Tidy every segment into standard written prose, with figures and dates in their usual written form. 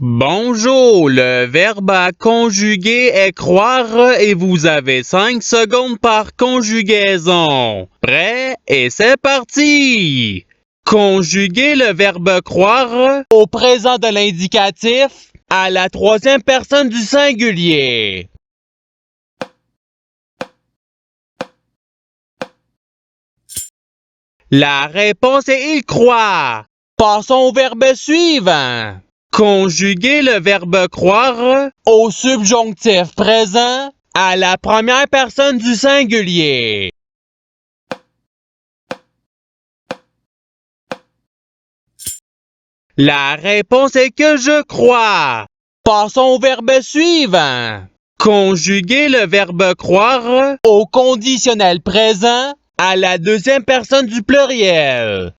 Bonjour, le verbe à conjuguer est croire et vous avez 5 secondes par conjugaison. Prêt? Et c'est parti! Conjuguer le verbe croire au présent de l'indicatif à la troisième personne du singulier. La réponse est il croit. Passons au verbe suivant. Conjuguer le verbe croire au subjonctif présent à la première personne du singulier. La réponse est que je crois. Passons au verbe suivant. Conjuguer le verbe croire au conditionnel présent à la deuxième personne du pluriel.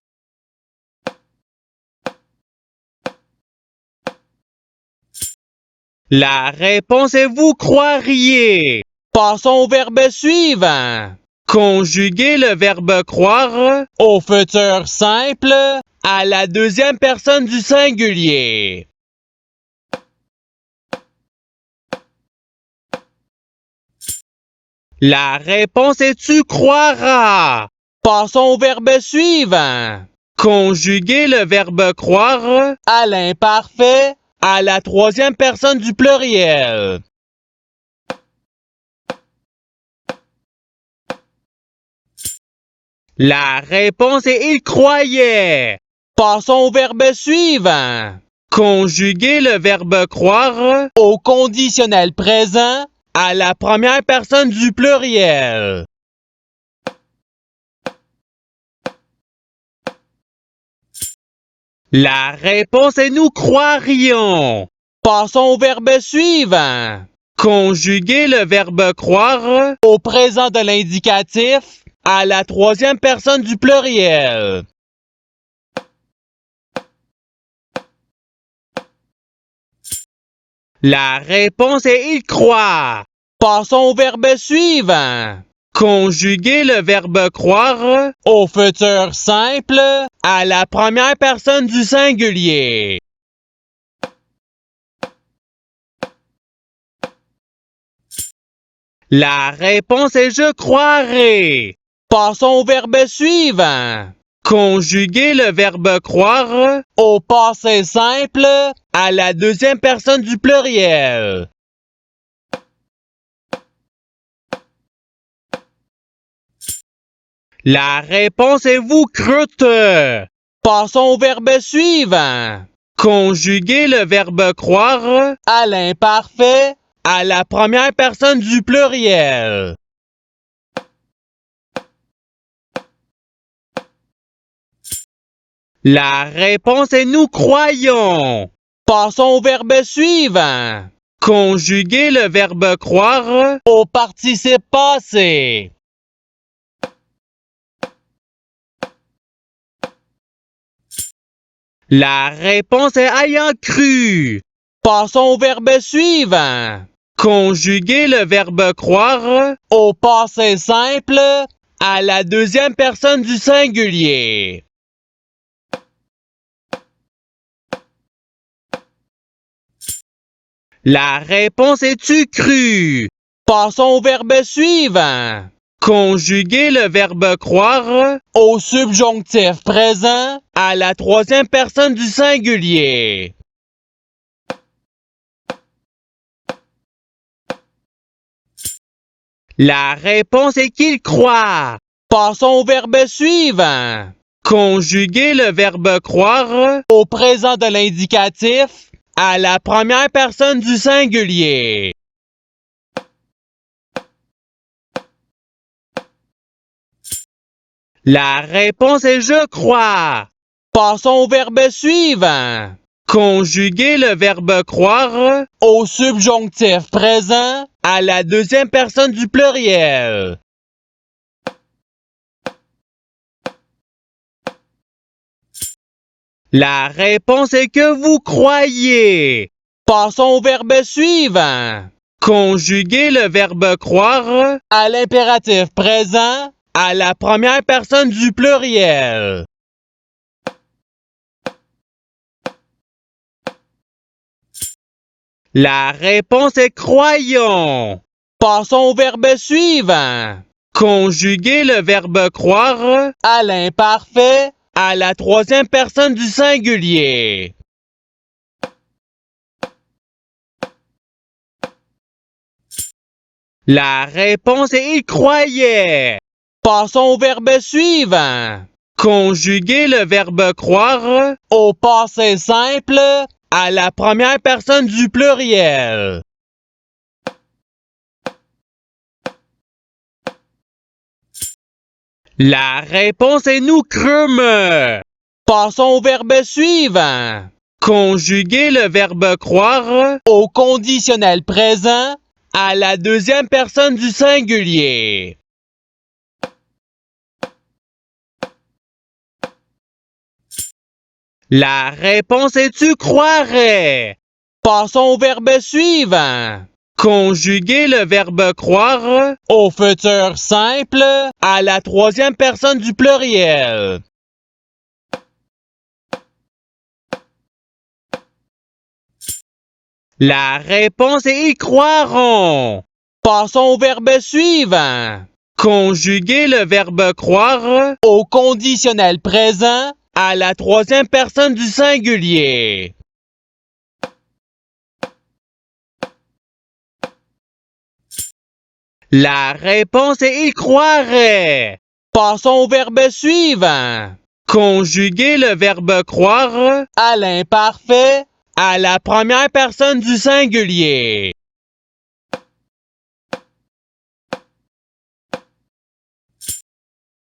La réponse est vous croiriez. Passons au verbe suivant. Conjuguer le verbe croire au futur simple à la deuxième personne du singulier. La réponse est tu croiras. Passons au verbe suivant. Conjuguer le verbe croire à l'imparfait à la troisième personne du pluriel. La réponse est il croyait. Passons au verbe suivant. Conjuguer le verbe croire au conditionnel présent à la première personne du pluriel. La réponse est nous croirions. Passons au verbe suivant. Conjuguer le verbe croire au présent de l'indicatif à la troisième personne du pluriel. La réponse est il croit. Passons au verbe suivant. Conjuguer le verbe croire au futur simple à la première personne du singulier. La réponse est je croirai. Passons au verbe suivant. Conjuguer le verbe croire au passé simple à la deuxième personne du pluriel. La réponse est vous crûtes. Passons au verbe suivant. Conjuguer le verbe croire à l'imparfait à la première personne du pluriel. La réponse est nous croyons. Passons au verbe suivant. Conjuguer le verbe croire au participe passé. La réponse est ayant cru. Passons au verbe suivant. Conjuguer le verbe croire au passé simple à la deuxième personne du singulier. La réponse est tu cru. Passons au verbe suivant. Conjuguer le verbe croire au subjonctif présent à la troisième personne du singulier. La réponse est qu'il croit. Passons au verbe suivant. Conjuguer le verbe croire au présent de l'indicatif à la première personne du singulier. La réponse est je crois. Passons au verbe suivant. Conjuguer le verbe croire au subjonctif présent à la deuxième personne du pluriel. La réponse est que vous croyez. Passons au verbe suivant. Conjuguer le verbe croire à l'impératif présent à la première personne du pluriel. La réponse est croyons. Passons au verbe suivant. Conjuguer le verbe croire à l'imparfait à la troisième personne du singulier. La réponse est il croyait. Passons au verbe suivant. Conjuguer le verbe croire au passé simple à la première personne du pluriel. La réponse est nous crûmes. Passons au verbe suivant. Conjuguer le verbe croire au conditionnel présent à la deuxième personne du singulier. La réponse est tu croirais. Passons au verbe suivant. Conjuguer le verbe croire au futur simple à la troisième personne du pluriel. La réponse est y croiront. Passons au verbe suivant. Conjuguer le verbe croire au conditionnel présent à la troisième personne du singulier. La réponse est y croirait. Passons au verbe suivant. Conjuguer le verbe croire à l'imparfait à la première personne du singulier.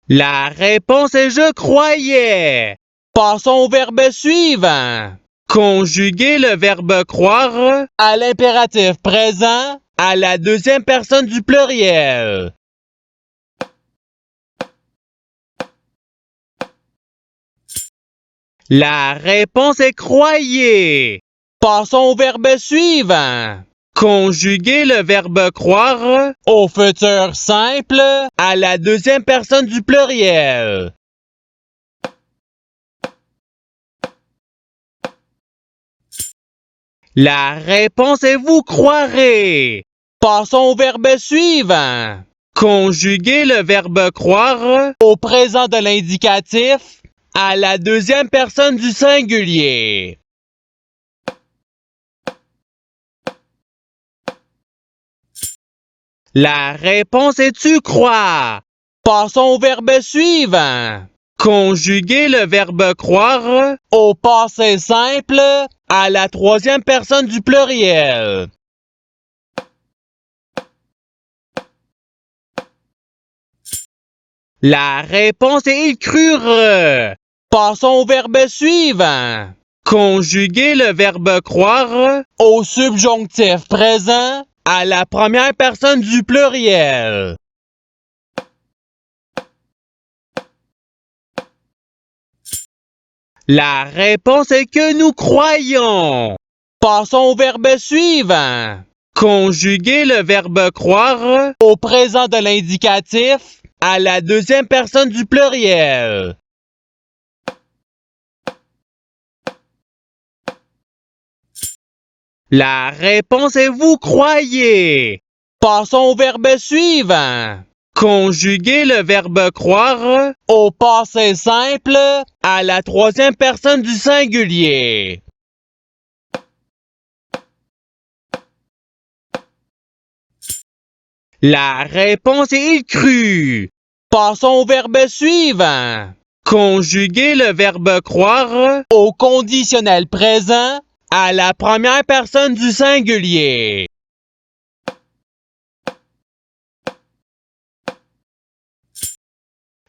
La réponse est je croyais. Passons au verbe suivant. Conjuguer le verbe croire à l'impératif présent à la deuxième personne du pluriel. La réponse est croyez. Passons au verbe suivant. Conjuguer le verbe croire au futur simple à la deuxième personne du pluriel. La réponse est vous croirez. Passons au verbe suivant. Conjuguer le verbe croire au présent de l'indicatif à la deuxième personne du singulier. La réponse est tu crois. Passons au verbe suivant. Conjuguer le verbe croire au passé simple à la troisième personne du pluriel. La réponse est il crurent. Passons au verbe suivant. Conjuguer le verbe croire au subjonctif présent à la première personne du pluriel. La réponse est que nous croyons. Passons au verbe suivant. Conjuguer le verbe croire au présent de l'indicatif à la deuxième personne du pluriel. La réponse est vous croyez. Passons au verbe suivant. Conjuguer le verbe croire au passé simple à la troisième personne du singulier. La réponse est il crut. Passons au verbe suivant. Conjuguer le verbe croire au conditionnel présent à la première personne du singulier.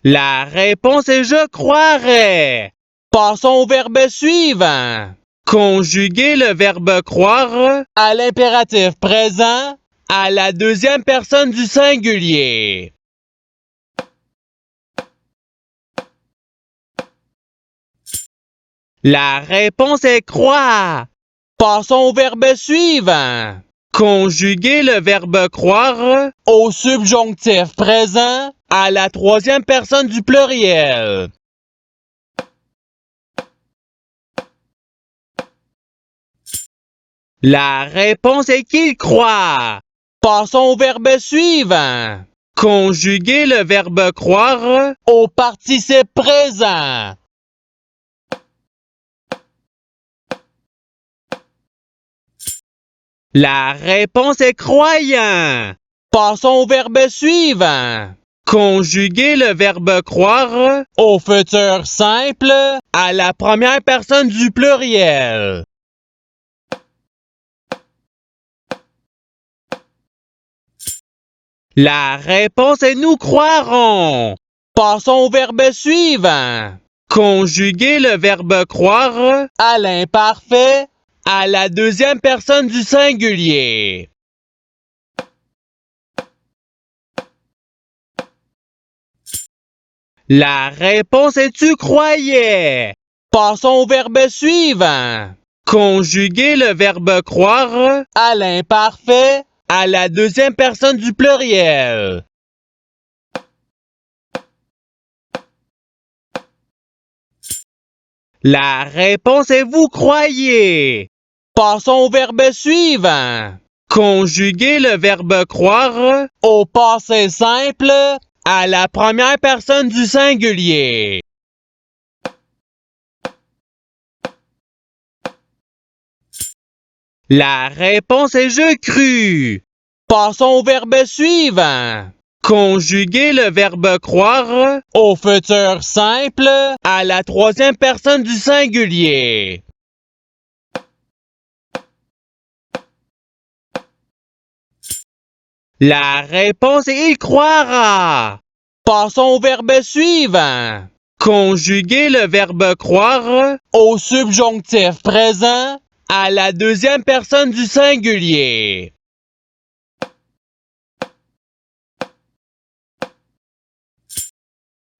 La réponse est je croirais. Passons au verbe suivant. Conjuguer le verbe croire à l'impératif présent à la deuxième personne du singulier. La réponse est croire. Passons au verbe suivant. Conjuguer le verbe croire au subjonctif présent à la troisième personne du pluriel. La réponse est qu'il croit. Passons au verbe suivant. Conjuguer le verbe croire au participe présent. La réponse est croyant. Passons au verbe suivant. Conjuguer le verbe croire au futur simple à la première personne du pluriel. La réponse est nous croirons. Passons au verbe suivant. Conjuguer le verbe croire à l'imparfait à la deuxième personne du singulier. La réponse est tu croyais. Passons au verbe suivant. Conjuguer le verbe croire à l'imparfait à la deuxième personne du pluriel. La réponse est vous croyez. Passons au verbe suivant. Conjuguer le verbe croire au passé simple à la première personne du singulier. La réponse est je crus. Passons au verbe suivant. Conjuguer le verbe croire au futur simple à la troisième personne du singulier. La réponse est il croira. Passons au verbe suivant. Conjuguer le verbe croire au subjonctif présent à la deuxième personne du singulier.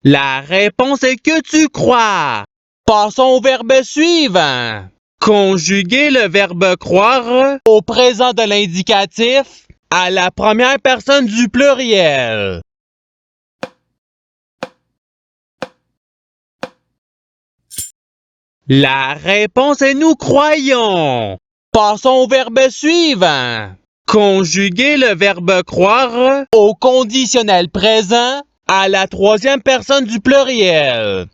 La réponse est que tu crois. Passons au verbe suivant. Conjuguer le verbe croire au présent de l'indicatif à la première personne du pluriel. La réponse est nous croyons. Passons au verbe suivant. Conjuguer le verbe croire au conditionnel présent à la troisième personne du pluriel.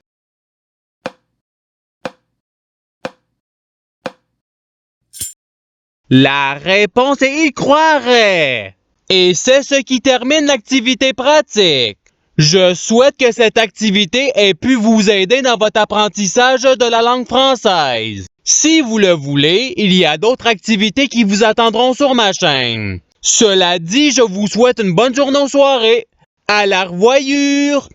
La réponse est il croirait. Et c'est ce qui termine l'activité pratique. Je souhaite que cette activité ait pu vous aider dans votre apprentissage de la langue française. Si vous le voulez, il y a d'autres activités qui vous attendront sur ma chaîne. Cela dit, je vous souhaite une bonne journée ou soirée. À la revoyure!